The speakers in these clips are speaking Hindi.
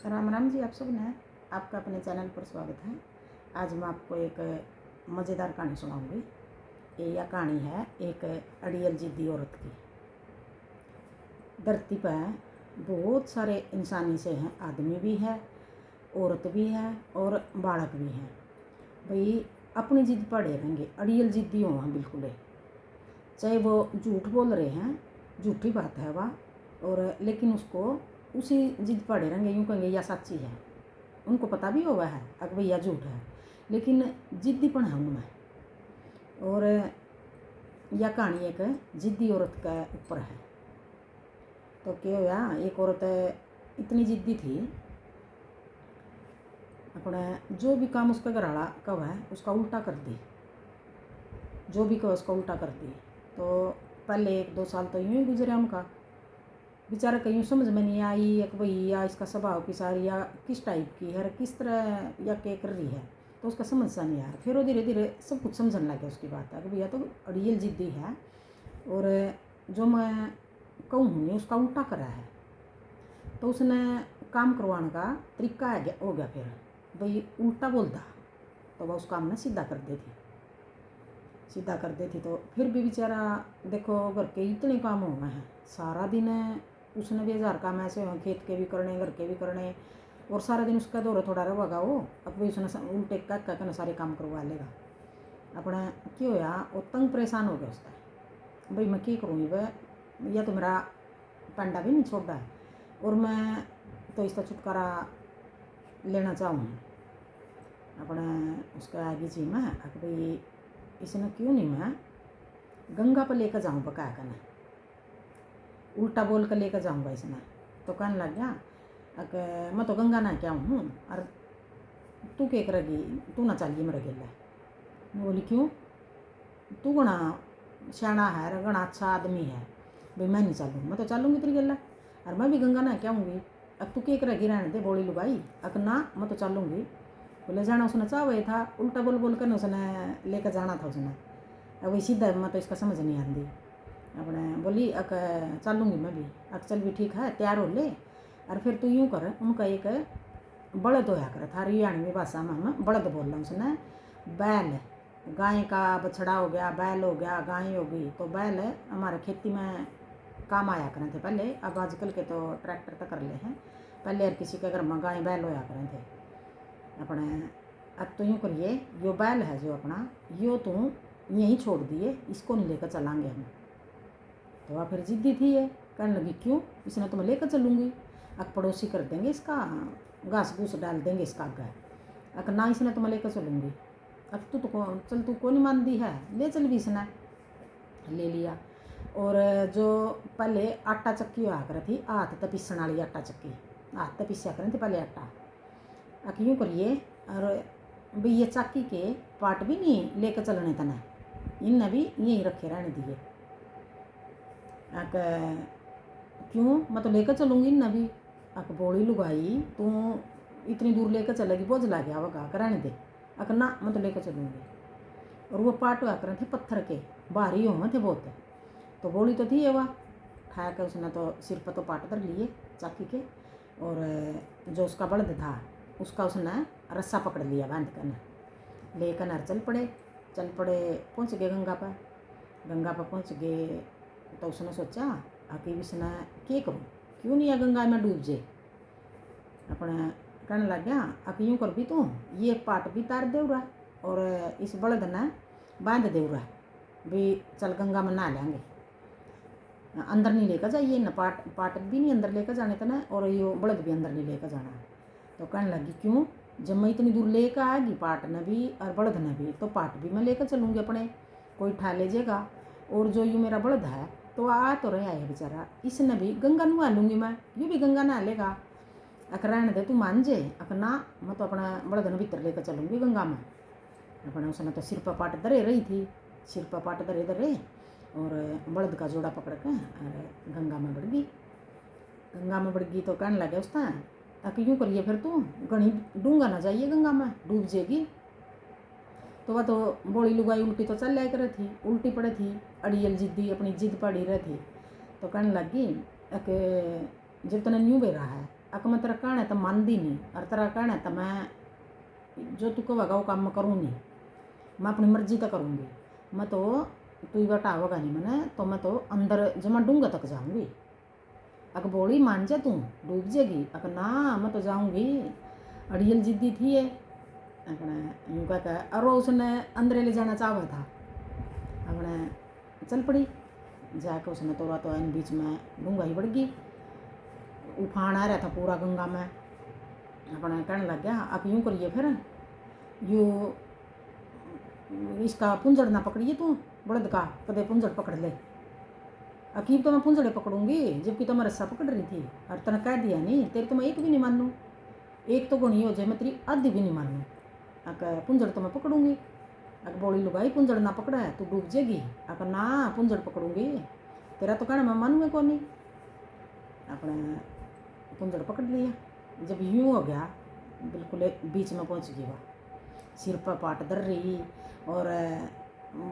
राम राम जी, आप सब ने आपका अपने चैनल पर स्वागत है। आज मैं आपको एक मज़ेदार कहानी सुनाऊंगी। यह कहानी है एक अड़ियल जिद्दी औरत की। धरती पर बहुत सारे इंसानी से हैं, आदमी भी है, औरत भी है और बालक भी हैं। भाई अपनी जिद पड़े रहेंगे, अड़ियल जिद्दी हो हैं बिल्कुल। चाहे वो झूठ बोल रहे हैं, झूठी बात है वह, और लेकिन उसको उसी जिद पड़े रहेंगे, यूँ कहेंगे यह सच्ची है। उनको पता भी होगा है अगर भैया झूठ है, लेकिन जिद्दीपन है उनमें। और यह कहानी एक जिद्दी औरत के ऊपर है। तो क्या हुआ, एक औरत इतनी जिद्दी थी, अपने जो भी काम उसका घरवाला कब है उसका उल्टा कर दी, जो भी कहो उसका उल्टा कर दी। तो पहले 1-2 साल तो यूँ ही गुजरे उनका। बेचारा कहीं समझ में नहीं आई एक भाई या इसका स्वभाव की सारी या किस टाइप की है, किस तरह या क्या कर रही है, तो उसका समझ सा नहीं आया। फिर वो धीरे धीरे सब कुछ समझने लग गया उसकी बात है कि भैया तो अड़ियल जिद्दी है और जो मैं कहूँ नहीं उसका उल्टा करा है। तो उसने काम करवाने का तरीका हो गया। फिर भाई उल्टा बोलता तो वह उस काम में सीधा कर देती। तो फिर भी बेचारा देखो घर के इतने काम हो गए हैं, सारा दिन उसने भी 1000 काम ऐसे हो, खेत के भी करने, घर के भी करने, और सारा दिन उसका दौरा थोड़ा रहेगा वो। अब भी उसने उल्टे कहना सारे काम करवा लेगा अपना। क्यों होया, वो तंग परेशान हो गया उसका। भाई मैं क्या करूँ, वह या तो मेरा पंडा भी नहीं छोड़ रहा है और मैं तो इसका छुटकारा लेना चाहूँ अपने। उसका आगे जी मैं भाई इसने क्यों नहीं मैं गंगा पर लेकर जाऊँ बका करना, उल्टा बोल कर लेकर जाऊँगा इसने। तो कहने लग गया अगर मैं तो गंगा ना क्या हूँ, और तू क्या करेगी, तू ना चलिए मेरे गेला। मैं बोली क्यों, तू गणा सियाना है, गणा अच्छा आदमी है, भाई मैं नहीं चलूँ, मैं तो चलूँगी तेरी गेला, और मैं भी गंगा ना क्या हूँगी। अब तू क्या करेगी, रहने दे बोली लुगाई। अगर ना मैं तो चलूँगी। बोले जाना उसने चाह वही था, उल्टा बोल कर उसने लेकर जाना था उसने। अब वही सीधा मैं तो इसका समझ नहीं आती अपने। बोली अक चलूँगी मैं भी। चल भी ठीक है, तैयार हो ले। और फिर तू यूँ कर, उनका एक बड़द होया कर था, हरियाणवी भाषा में हम बड़द बोल रहा हूँ उसने। बैल, गाय का बछड़ा हो गया, बैल हो गया, गाय हो गई। तो बैल हमारे खेती में काम आया करें थे पहले। अब आजकल के तो ट्रैक्टर तो कर ले हैं, पहले हर किसी के घर में गाय बैल होया करें थे अपने। अब तो यूँ करिए, यो बैल है जो अपना, यो तू यहीं छोड़ दिए, इसको नहीं लेकर चलाएंगे हम। तो वह फिर जिद्दी थी, ये कहने लगी क्यों, इसने तो मैं लेकर चलूँगी। अब पड़ोसी कर देंगे इसका, घास घूस डाल देंगे इसका आगे। अगर ना इसने तो मैं लेकर चलूँगी। अब तू तो चल, तू को नहीं मानती है, ले चल भी। इसने ले लिया। और जो पहले आटा चक्की हुआ कर थी, हाथ तो पीसने वाली आटा चक्की, हाथ तो पीसा करें थे पहले आटा। अब यूँ करिए, और भाई ये चक्की के पार्ट भी नहीं लेकर चलने तने, इनने भी यहीं रखे रहने दिए। क्यों, मैं तो लेकर चलूँगी ना भी। बोली लुगाई तू इतनी दूर लेकर चलेगी, बोझ ला गया होगा, रहने दे। ना मैं तो लेकर चलूँगी। और वो पार्ट हुआ करे थे पत्थर के, भारी हो थे बहुत। तो बोली तो थी ये वह ठा कर उसने तो सिर पर तो पाट धर लिए चाकी के। और जो उसका बड़द था उसका उसने रस्सा पकड़ लिया बांध कर, लेकर नर चल पड़े। पहुँच गए गंगा पर पहुँच गए। तो उसने सोचा कि इसने क्या करूँ, क्यों नहीं है गंगा में डूब जे अपने। कहने लग गया अब यूँ कर भी तू ये पाट भी तार दे रहा और इस बड़द ने बांध दे रहा भी, चल गंगा में नहा लेंगे। अंदर नहीं लेकर जाइए न, पाट भी नहीं अंदर लेकर जाने तना, और ये बड़द भी अंदर नहीं लेकर जाना। तो कहने लगी क्यों, जब मैं इतनी दूर लेकर आएगी पाट ने भी और बड़द ने भी, तो पाट भी मैं लेकर चलूँगी अपने, कोई ठा लीजिएगा। और जो यूँ मेरा बड़द है तो आ तो रहा है बेचारा, इसने भी गंगा नहा लूँगी मैं, यूँ भी गंगा नहा लेगा। अगर रहने दे तू मान जे, अगर ना मैं तो अपना बड़द ने भीतर लेकर चलूँगी गंगा में अपने। उसने तो सिर पर पाट धरे रही थी, सिर पर पाट धरे और बड़द का जोड़ा पकड़ के और गंगा में बढ़ गई। तो कहने लगे उसका यूँ करिए फिर तू घनी डूंगा ना जाइए, गंगा में डूब जाएगी। तो वह तो बोली लुगाई उल्टी तो चल लिया कर थी, उल्टी पड़े थी, अड़ियल जिद्दी अपनी जिद पड़ी रही थी। तो कहने लगी कि जब तने न्यू बे रहा है अक मैं तेरा कहना तो मानदी नहीं, और तेरा कहना तो मैं जो तू कहेगा वो काम मैं करूँ नहीं, मैं अपनी मर्जी तो करूँगी। मैं तो तू ही बटावेगा नहीं मैंने, तो मैं तो अंदर जमा डूंगा तक जाऊँगी। अक बोली मान जा, तू डूब जाएगी। अक ना मैं तो जाऊँगी, अड़ियल जिद्दी थी ये। अपने यूँ कहता और उसने अंदर ले जाना चाहा था, अपने चल पड़ी जाके उसने तोड़ा तो इन बीच में डूंगा ही बढ़ गई। उफान आ रहा था पूरा गंगा में। अपने कहने लग गया अब यूँ करिए फिर यू इसका पुंजड़ ना पकड़िए, तू बड़द का कदे पुंजड़ पकड़ ले। अकीब तो मैं पुंजड़े पकड़ूंगी जबकि तो मैं रस्सा पकड़ रही थी, और तने कह दिया नहीं तेरी तो मैं एक भी नहीं मानूँ, एक तो गुणी हो जाए मैं तेरी आधी भी नहीं मानूँ। अक पुंजड़ तो मैं पकड़ूंगी। अक बोली लुगाई पुंजड़ ना पकड़ा है तू डूब जाएगी। अक ना पुंजड़ पकड़ूंगी, तेरा तो कहना मैं मानूँगा कौन नहीं। अपने पुंजड़ पकड़ लिया। जब यूँ हो गया बिल्कुल बीच में पहुँच गई, वह सिर पर पाट दर रही और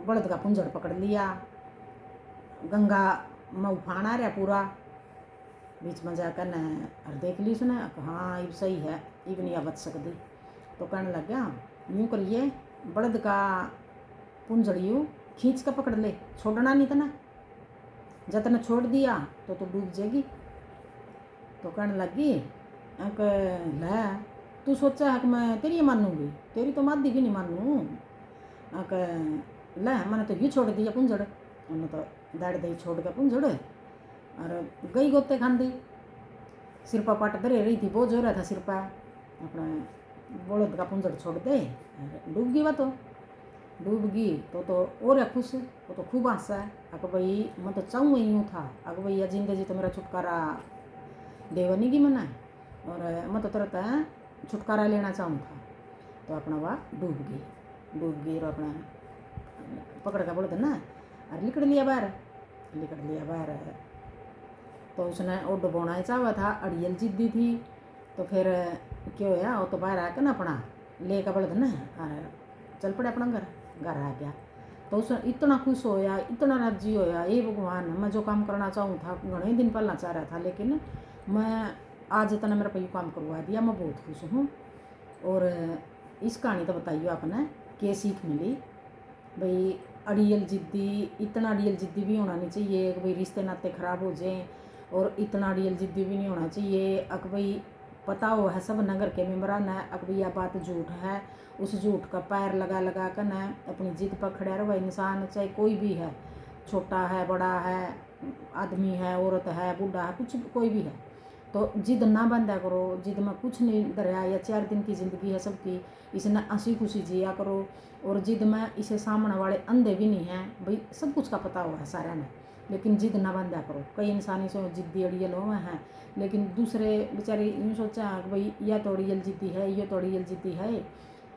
बड़द का पुंजड़ पकड़ लिया। गंगा में उफान आ रहा पूरा, बीच में जाकर न और देख ली उसने। हाँ ये सही है, ये भी नहीं बच सकती। तो कहने लग गया यूँ करिए बड़द का पुंजड़ यूँ खींच कर पकड़ ले, छोड़ना नहीं तना, जब तने छोड़ दिया तो डूब जाएगी। तो कहने लगी अक लै तू सोचा है कि मैं तेरी मानूंगी, तेरी तो मादी भी नहीं मानूँ। अक लै मैंने तो ये छोड़ दिया पुंजड़। उन्हें तो दाड़ दही छोड़ के पुंजड़ और गई गोते खांदी। सिर पर पाट धरे रही थी, बोझ हो रहा था सिर पर। अपना बड़द का पुंजड़ छोड़ दे, डूब गई। वह तो डूब गई तो और है खुश, वो तो खूब हंसा है। अक भाई मैं तो चाहूँ ही यूँ था, अक भैया जिंदगी तो मेरा छुटकारा देवनी की मना है, और मैं तो तुरंत छुटकारा लेना चाहूँ था। तो अपना वह डूब गई और अपना पकड़ का बोलते ना और लिकड़ लिया बाहर। तो उसने वो डुबोना ही चाहा था, अड़ियल जिद्दी थी। तो फिर क्या होया, वो तो बाहर आकर ना अपना ले का बोलते ना और चल पड़े अपना घर आ गया। तो उसने इतना खुश होया, इतना राजी होया, ये भगवान मैं जो काम करना चाहूँ था घने दिन पहला चाह रहा था, लेकिन मैं आज इतना मेरा पैसा काम करवा दिया, मैं बहुत खुश हूँ। और इस कहानी तो बताइए आपने क्या सीख मिली भाई। इतना अड़ियल जिद्दी भी होना नहीं चाहिए कि भाई रिश्ते नाते ख़राब हो जाएं, और इतना अड़ियल जिद्दी भी नहीं होना चाहिए अक भाई पता हो है सब नगर के मेम्बरान है अक भाई यह बात झूठ है, उस झूठ का पैर लगा कर न अपनी जिद पर खड़ा रहो। इंसान चाहे कोई भी है, छोटा है बड़ा है, आदमी है औरत है बूढ़ा है, कुछ कोई भी है, तो जिद ना बंदा करो। जिद में कुछ नहीं दरिया या 4 दिन की ज़िंदगी है सबकी, इसने हंसी खुशी जिया करो। और जिद में इसे सामने वाले अंधे भी नहीं हैं भाई, सब कुछ का पता हुआ है सारा ने, लेकिन जिद ना बंदा करो। कई इंसान इसे जिद्दी अड़ियल हुए हैं, लेकिन दूसरे बेचारे यूँ सोचा कि भाई यह तो अड़ियल जिद्दी है, ये तो अड़ियल जिद्दी है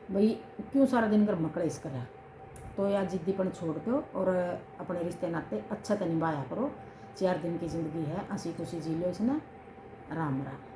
भाई, क्यों सारा दिन घर मकड़ेस करें। तो यह जिद्दीपन छोड़ दो और अपने रिश्ते नाते अच्छा तो निभाया करो। 4 दिन की ज़िंदगी है, हंसी खुशी जी लो इसने। राम राम।